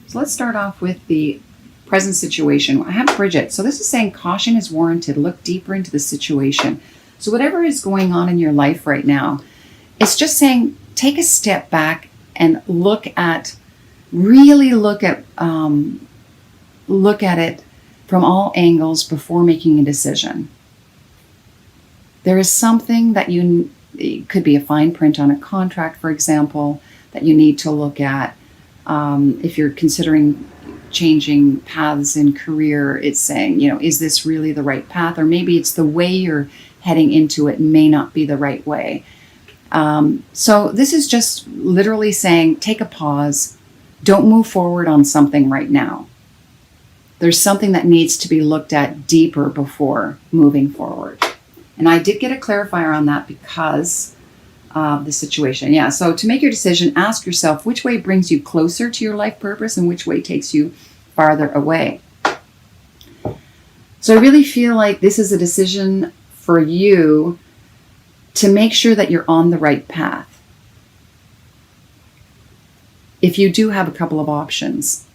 So let's start off with the present situation. I have Bridget. So this is saying caution is warranted. Look deeper into the situation. So whatever is going on in your life right now, it's just saying take a step back and really look at it from all angles before making a decision. There is something that it could be a fine print on a contract, for example, that you need to look at. If you're considering changing paths in career, it's saying, is this really the right path? Or maybe it's the way you're heading into it may not be the right way. So this is just literally saying, take a pause. Don't move forward on something right now. There's something that needs to be looked at deeper before moving forward. And I did get a clarifier on that because of the situation. Yeah, so to make your decision, ask yourself which way brings you closer to your life purpose and which way takes you farther away. So I really feel like this is a decision for you to make sure that you're on the right path. If you do have a couple of options,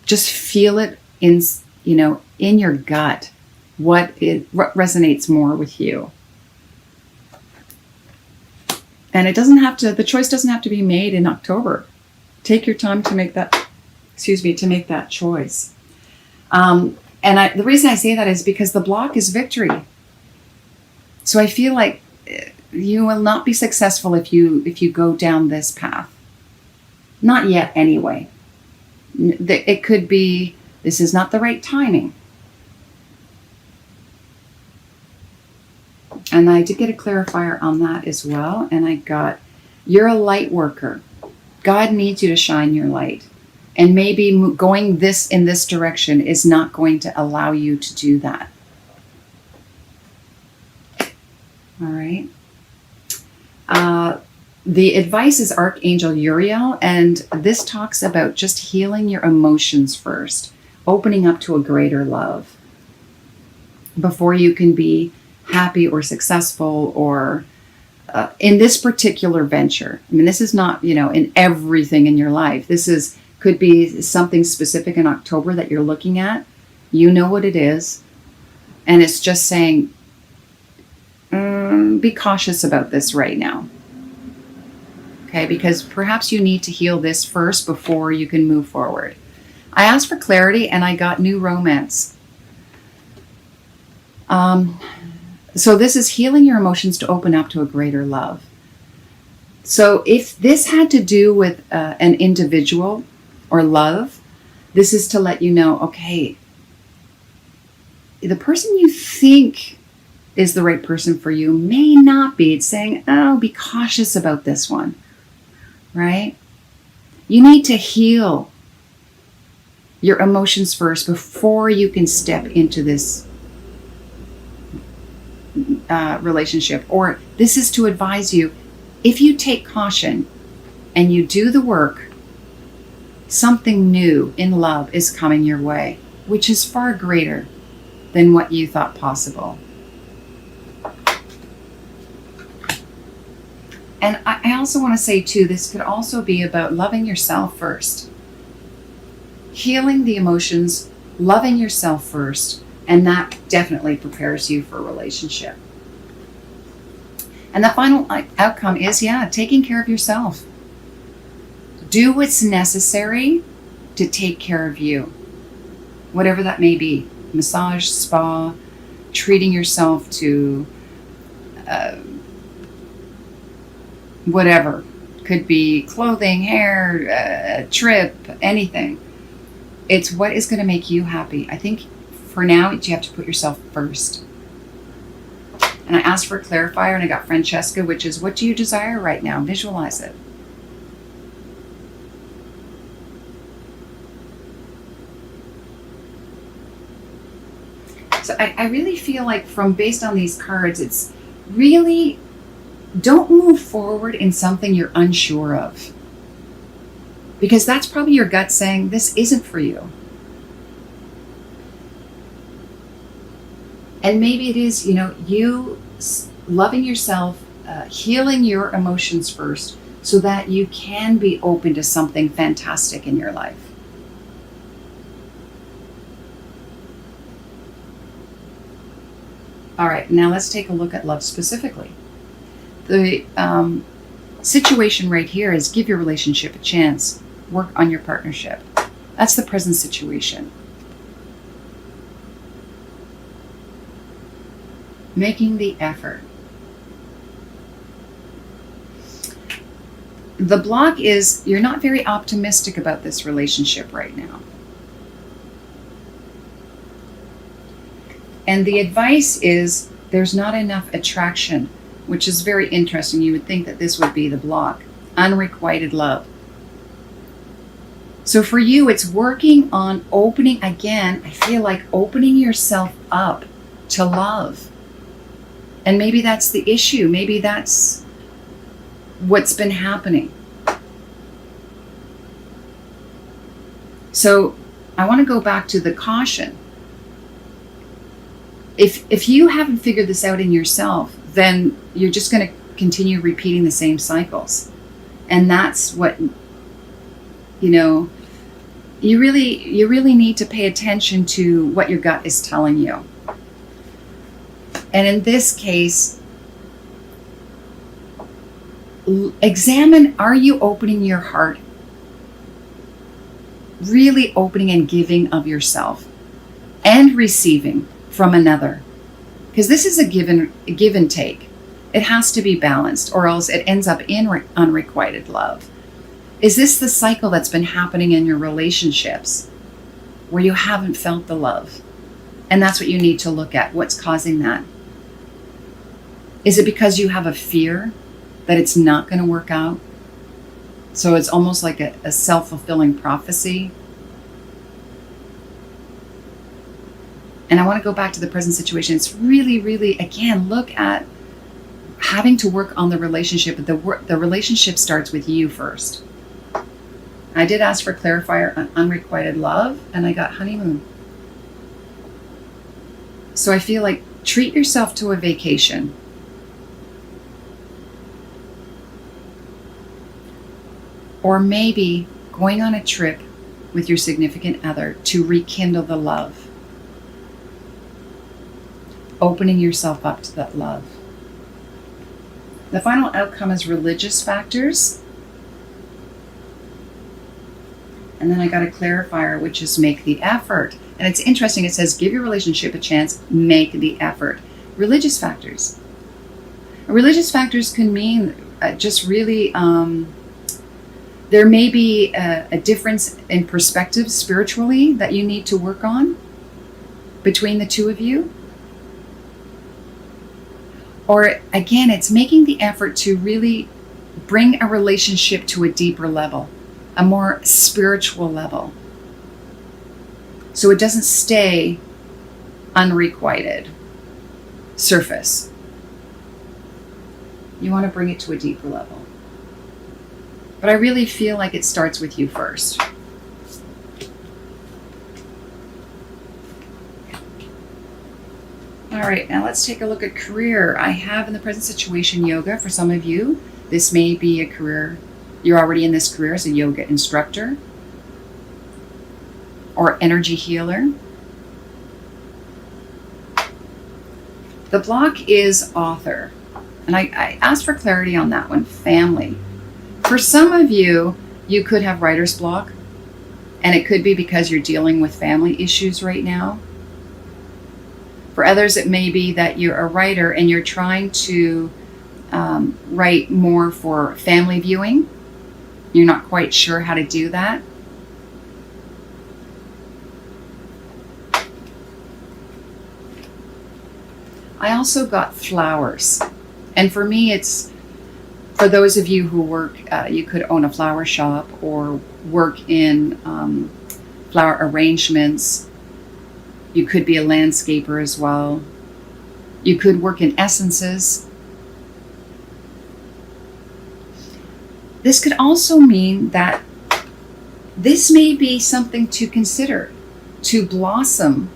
just feel it in your gut, what resonates more with you. And the choice doesn't have to be made in October. Take your time to make that choice. The reason I say that is because the block is victory. So I feel like you will not be successful if you go down this path. Not yet, anyway. It could be, this is not the right timing. And I did get a clarifier on that as well. And I got, you're a light worker. God needs you to shine your light. And maybe going in this direction is not going to allow you to do that. All right. The advice is Archangel Uriel, and this talks about just healing your emotions first, opening up to a greater love before you can be happy or successful or in this particular venture. I mean, this is not, in everything in your life. Could be something specific in October that you're looking at. You know what it is. And it's just saying, be cautious about this right now. Okay, because perhaps you need to heal this first before you can move forward. I asked for clarity and I got new romance. So this is healing your emotions to open up to a greater love. So if this had to do with an individual or love, this is to let you know, okay, the person you think is the right person for you may not be. It's saying, be cautious about this one, right? You need to heal your emotions first before you can step into this relationship. Or this is to advise you, if you take caution and you do the work, something new in love is coming your way, which is far greater than what you thought possible. And I also want to say too, this could also be about loving yourself first. Healing the emotions, loving yourself first, and that definitely prepares you for a relationship. And the final outcome is, taking care of yourself. Do what's necessary to take care of you, whatever that may be. Massage, spa, treating yourself to whatever. Could be clothing, hair, trip, anything. It's what is going to make you happy. I think for now, you have to put yourself first. And I asked for a clarifier and I got Francesca, which is, what do you desire right now? Visualize it. So I really feel like based on these cards, it's really, don't move forward in something you're unsure of. Because that's probably your gut saying, this isn't for you. And maybe it is, you loving yourself, healing your emotions first, so that you can be open to something fantastic in your life. All right, now let's take a look at love specifically. The situation right here is give your relationship a chance, work on your partnership. That's the present situation. Making the effort. The block is you're not very optimistic about this relationship right now. And the advice is there's not enough attraction, which is very interesting. You would think that this would be the block. Unrequited love. So for you, it's working on opening, again, I feel like opening yourself up to love. And maybe that's the issue. Maybe that's what's been happening. So I want to go back to the caution. If you haven't figured this out in yourself, then you're just going to continue repeating the same cycles. And that's what, you really need to pay attention to what your gut is telling you. And in this case, examine, are you opening your heart? Really opening and giving of yourself and receiving from another, because this is a give and take. It has to be balanced, or else it ends up in unrequited love. Is this the cycle that's been happening in your relationships where you haven't felt the love? And that's what you need to look at. What's causing that? Is it because you have a fear that it's not going to work out? So it's almost like a self-fulfilling prophecy. And I want to go back to the present situation. It's really, really, again, look at having to work on the relationship. The relationship starts with you first. I did ask for clarifier on unrequited love, and I got honeymoon. So I feel like treat yourself to a vacation. Or maybe going on a trip with your significant other to rekindle the love. Opening yourself up to that love. The final outcome is religious factors. And then I got a clarifier, which is make the effort. And it's interesting. It says, give your relationship a chance, make the effort. Religious factors. Religious factors can mean just really, there may be a difference in perspective spiritually that you need to work on between the two of you. Or again, it's making the effort to really bring a relationship to a deeper level, a more spiritual level. So it doesn't stay unrequited surface. You want to bring it to a deeper level. But I really feel like it starts with you first. All right, now let's take a look at career. I have in the present situation yoga. For some of you, this may be a career. You're already in this career as a yoga instructor or energy healer. The block is author. And I asked for clarity on that one, family. For some of you, you could have writer's block, and it could be because you're dealing with family issues right now. For others, it may be that you're a writer and you're trying to write more for family viewing. You're not quite sure how to do that. I also got flowers. And for me, it's for those of you who work, you could own a flower shop or work in flower arrangements. You could be a landscaper as well. You could work in essences. This could also mean that this may be something to consider, to blossom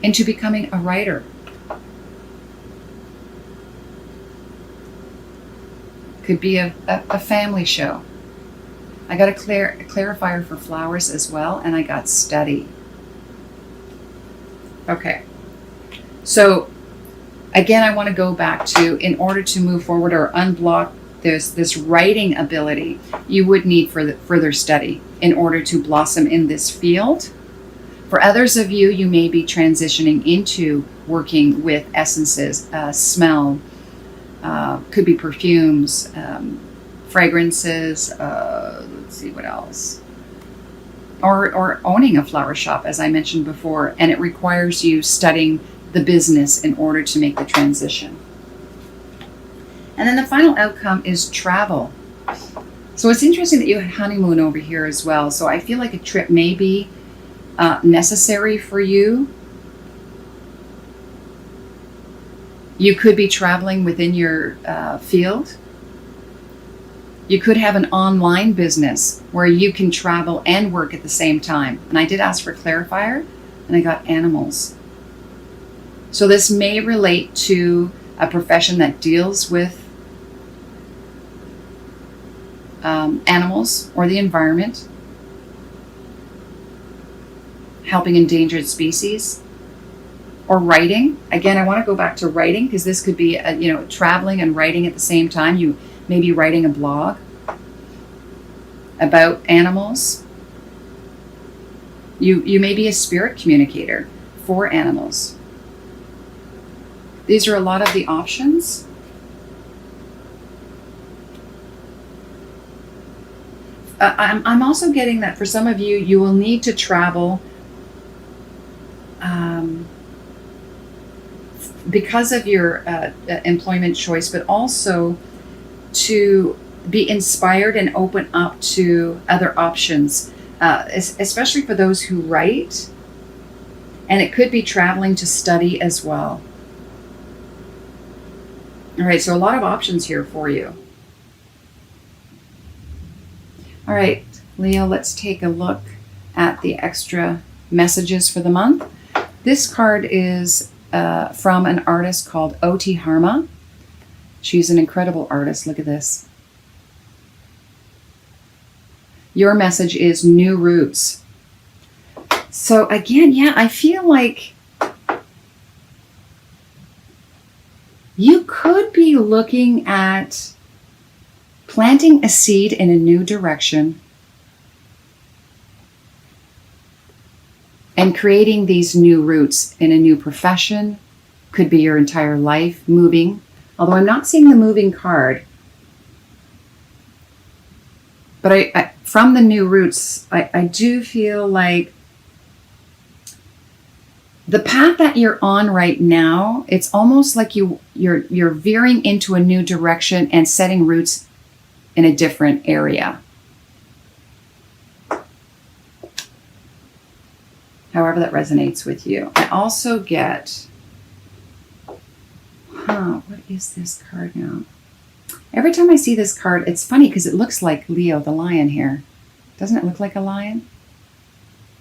into becoming a writer. Could be a family show. I got a clarifier for flowers as well, and I got study. Okay. So again, I want to go back to, in order to move forward or unblock this writing ability, you would need further study in order to blossom in this field. For others of you, you may be transitioning into working with essences, smell, could be perfumes, fragrances, let's see what else. Or owning a flower shop, as I mentioned before, and it requires you studying the business in order to make the transition. And then the final outcome is travel. So it's interesting that you had honeymoon over here as well. So I feel like a trip may be necessary for you. You could be traveling within your field. You could have an online business where you can travel and work at the same time. And I did ask for clarifier, and I got animals. So this may relate to a profession that deals with animals or the environment, helping endangered species, or writing. Again, I want to go back to writing because this could be traveling and writing at the same time. You may be writing a blog about animals. You may be a spirit communicator for animals. These are a lot of the options. I'm also getting that for some of you, you will need to travel because of your employment choice, but also to be inspired and open up to other options, especially for those who write. And it could be traveling to study as well. All right, so a lot of options here for you. All right, Leo, let's take a look at the extra messages for the month. This card is from an artist called O.T. Harma. She's an incredible artist. Look at this. Your message is new roots. So again, yeah, I feel like you could be looking at planting a seed in a new direction and creating these new roots in a new profession. Could be your entire life moving. Although I'm not seeing the moving card. But I from the new roots, I do feel like the path that you're on right now, it's almost like you're veering into a new direction and setting roots in a different area. However that resonates with you. I also get, what is this card now? Every time I see this card, it's funny because it looks like Leo, the lion here. Doesn't it look like a lion?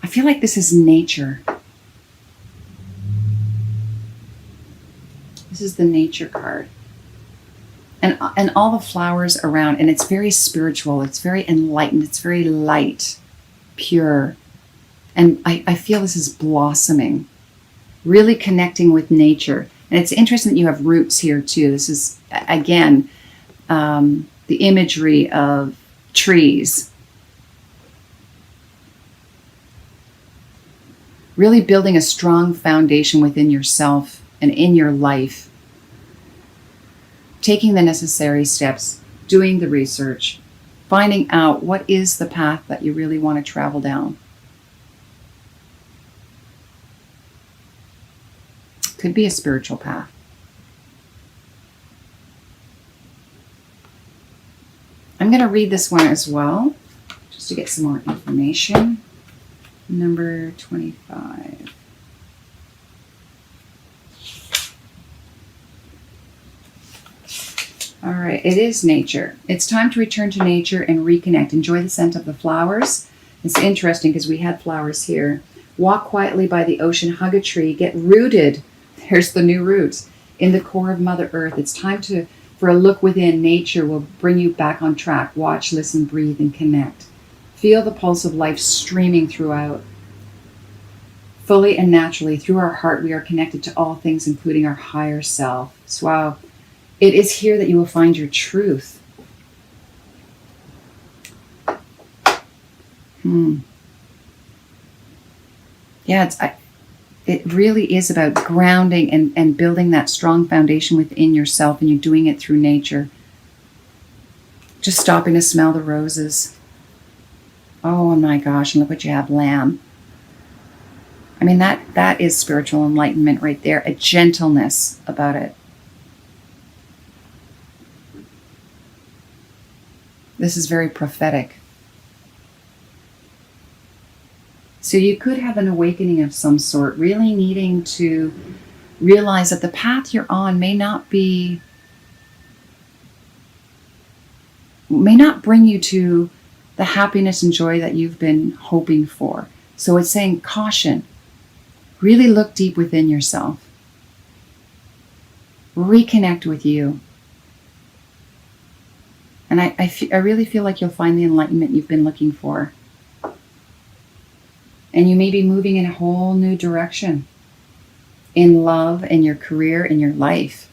I feel like this is nature. This is the nature card. And all the flowers around, and it's very spiritual, it's very enlightened, it's very light, pure. And I feel this is blossoming, really connecting with nature. And it's interesting that you have roots here too. This is, again, the imagery of trees. Really building a strong foundation within yourself and in your life. Taking the necessary steps, doing the research, finding out what is the path that you really want to travel down. Could be a spiritual path. I'm going to read this one as well, just to get some more information. Number 25. All right, it is nature. It's time to return to nature and reconnect. Enjoy the scent of the flowers. It's interesting because we had flowers here. Walk quietly by the ocean, hug a tree, get rooted. There's the new roots in the core of Mother Earth. It's time to For a look within, nature will bring you back on track. Watch, listen, breathe, and connect. Feel the pulse of life streaming throughout. Fully and naturally, through our heart, we are connected to all things, including our higher self. So, wow. It is here that you will find your truth. Yeah, it really is about grounding and building that strong foundation within yourself, and you're doing it through nature. Just stopping to smell the roses. Oh my gosh, and look what you have, lamb. I mean, that is spiritual enlightenment right there, a gentleness about it. This is very prophetic. So you could have an awakening of some sort, really needing to realize that the path you're on may not bring you to the happiness and joy that you've been hoping for. So it's saying caution. Really look deep within yourself. Reconnect with you. And I really feel like you'll find the enlightenment you've been looking for. And you may be moving in a whole new direction in love, in your career, in your life.